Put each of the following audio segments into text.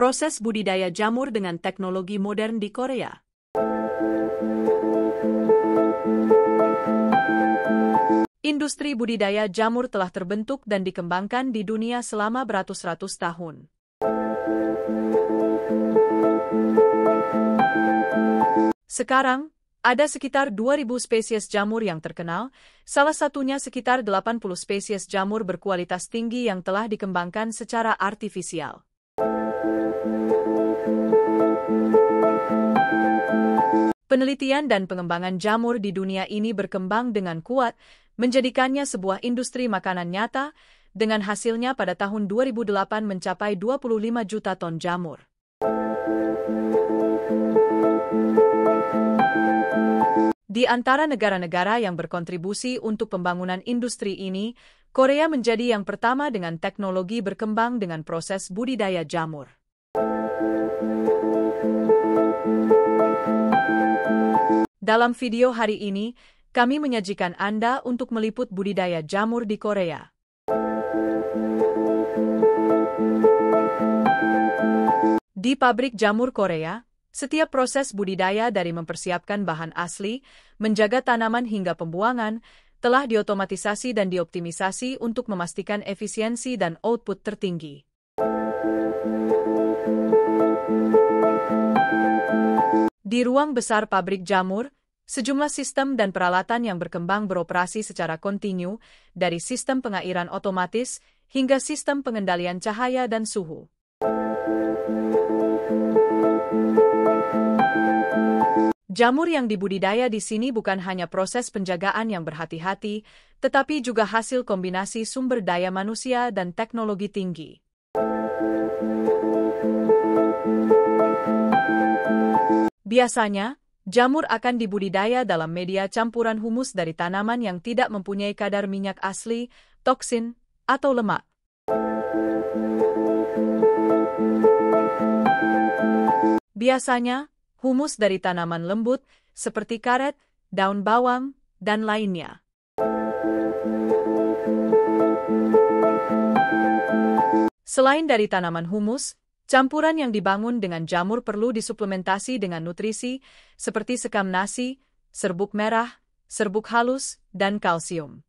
Proses budidaya jamur dengan teknologi modern di Korea. Industri budidaya jamur telah terbentuk dan dikembangkan di dunia selama beratus-ratus tahun. Sekarang, ada sekitar 2.000 spesies jamur yang terkenal, salah satunya sekitar 80 spesies jamur berkualitas tinggi yang telah dikembangkan secara artifisial. Penelitian dan pengembangan jamur di dunia ini berkembang dengan kuat, menjadikannya sebuah industri makanan nyata, dengan hasilnya pada tahun 2008 mencapai 25 juta ton jamur. Di antara negara-negara yang berkontribusi untuk pembangunan industri ini, Korea menjadi yang pertama dengan teknologi berkembang dengan proses budidaya jamur. Dalam video hari ini, kami menyajikan Anda untuk meliput budidaya jamur di Korea. Di pabrik jamur Korea, setiap proses budidaya dari mempersiapkan bahan asli, menjaga tanaman hingga pembuangan, telah diotomatisasi dan dioptimisasi untuk memastikan efisiensi dan output tertinggi. Di ruang besar pabrik jamur, sejumlah sistem dan peralatan yang berkembang beroperasi secara kontinu, dari sistem pengairan otomatis hingga sistem pengendalian cahaya dan suhu. Jamur yang dibudidaya di sini bukan hanya proses penjagaan yang berhati-hati, tetapi juga hasil kombinasi sumber daya manusia dan teknologi tinggi. Biasanya, jamur akan dibudidaya dalam media campuran humus dari tanaman yang tidak mempunyai kadar minyak asli, toksin, atau lemak. Biasanya, humus dari tanaman lembut, seperti karet, daun bawang, dan lainnya. Selain dari tanaman humus, campuran yang dibangun dengan jamur perlu disuplementasi dengan nutrisi, seperti sekam nasi, serbuk merah, serbuk halus, dan kalsium.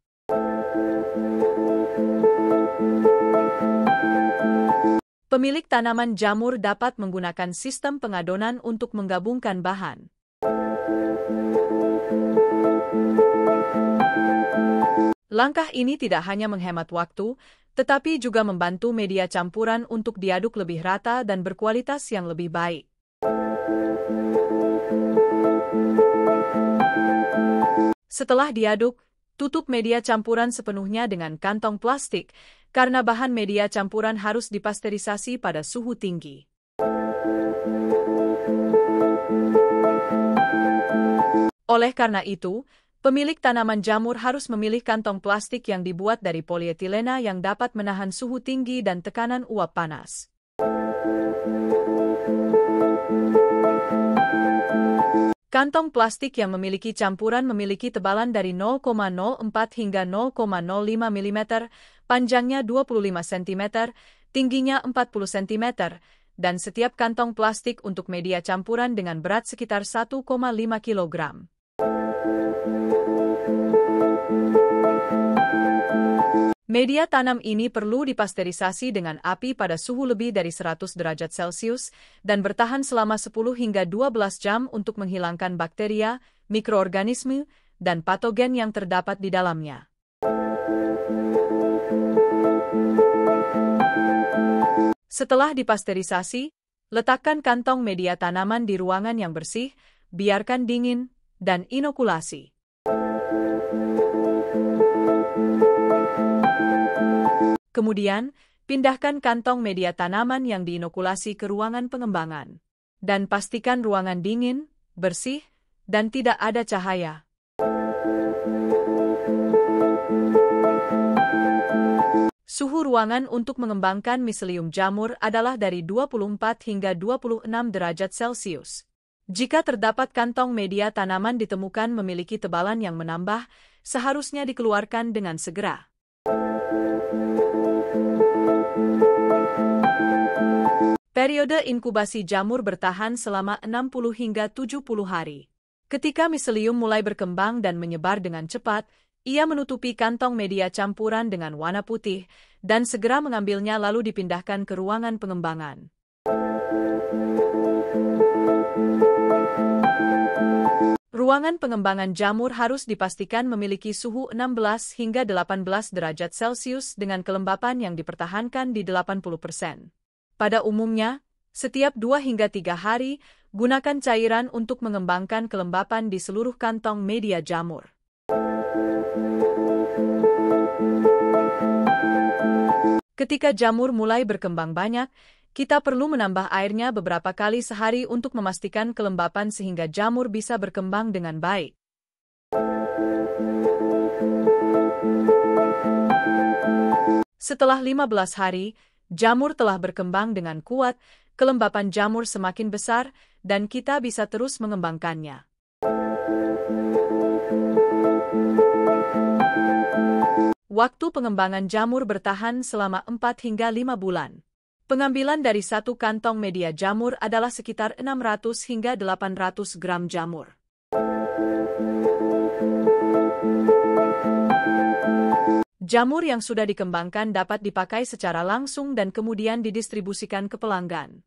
Pemilik tanaman jamur dapat menggunakan sistem pengadonan untuk menggabungkan bahan. Langkah ini tidak hanya menghemat waktu, tetapi juga membantu media campuran untuk diaduk lebih rata dan berkualitas yang lebih baik. Setelah diaduk, tutup media campuran sepenuhnya dengan kantong plastik, karena bahan media campuran harus dipasteurisasi pada suhu tinggi. Oleh karena itu, pemilik tanaman jamur harus memilih kantong plastik yang dibuat dari polietilena yang dapat menahan suhu tinggi dan tekanan uap panas. Kantong plastik yang memiliki campuran memiliki tebalan dari 0,04 hingga 0,05 mm, panjangnya 25 cm, tingginya 40 cm, dan setiap kantong plastik untuk media campuran dengan berat sekitar 1,5 kg. Media tanam ini perlu dipasteurisasi dengan api pada suhu lebih dari 100 derajat Celcius dan bertahan selama 10 hingga 12 jam untuk menghilangkan bakteria, mikroorganisme, dan patogen yang terdapat di dalamnya. Setelah dipasteurisasi, letakkan kantong media tanaman di ruangan yang bersih, biarkan dingin, dan inokulasi. Kemudian, pindahkan kantong media tanaman yang diinokulasi ke ruangan pengembangan. Dan pastikan ruangan dingin, bersih, dan tidak ada cahaya. Suhu ruangan untuk mengembangkan miselium jamur adalah dari 24 hingga 26 derajat Celcius. Jika terdapat kantong media tanaman ditemukan memiliki tebalan yang menambah, seharusnya dikeluarkan dengan segera. Periode inkubasi jamur bertahan selama 60 hingga 70 hari. Ketika miselium mulai berkembang dan menyebar dengan cepat, ia menutupi kantong media campuran dengan warna putih dan segera mengambilnya lalu dipindahkan ke ruangan pengembangan. Ruangan pengembangan jamur harus dipastikan memiliki suhu 16 hingga 18 derajat Celcius dengan kelembapan yang dipertahankan di 80%. Pada umumnya, setiap 2 hingga 3 hari, gunakan cairan untuk mengembangkan kelembapan di seluruh kantong media jamur. Ketika jamur mulai berkembang banyak, kita perlu menambah airnya beberapa kali sehari untuk memastikan kelembapan sehingga jamur bisa berkembang dengan baik. Setelah 15 hari, jamur telah berkembang dengan kuat, kelembapan jamur semakin besar, dan kita bisa terus mengembangkannya. Waktu pengembangan jamur bertahan selama 4 hingga 5 bulan. Pengambilan dari satu kantong media jamur adalah sekitar 600 hingga 800 gram jamur. Jamur yang sudah dikembangkan dapat dipakai secara langsung dan kemudian didistribusikan ke pelanggan.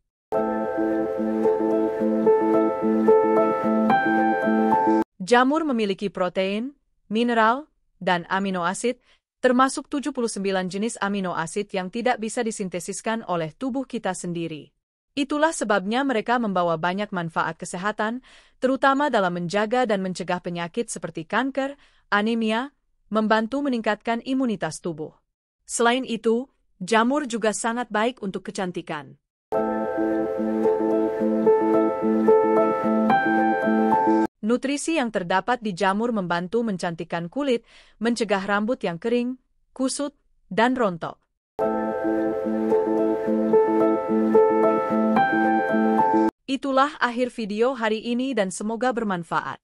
Jamur memiliki protein, mineral, dan amino asid, termasuk 79 jenis amino asid yang tidak bisa disintesiskan oleh tubuh kita sendiri. Itulah sebabnya mereka membawa banyak manfaat kesehatan, terutama dalam menjaga dan mencegah penyakit seperti kanker, anemia, membantu meningkatkan imunitas tubuh. Selain itu, jamur juga sangat baik untuk kecantikan. Nutrisi yang terdapat di jamur membantu mencantikkan kulit, mencegah rambut yang kering, kusut, dan rontok. Itulah akhir video hari ini dan semoga bermanfaat.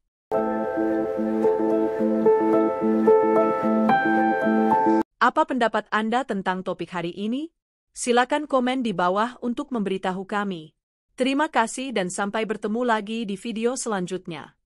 Apa pendapat Anda tentang topik hari ini? Silakan komen di bawah untuk memberitahu kami. Terima kasih dan sampai bertemu lagi di video selanjutnya.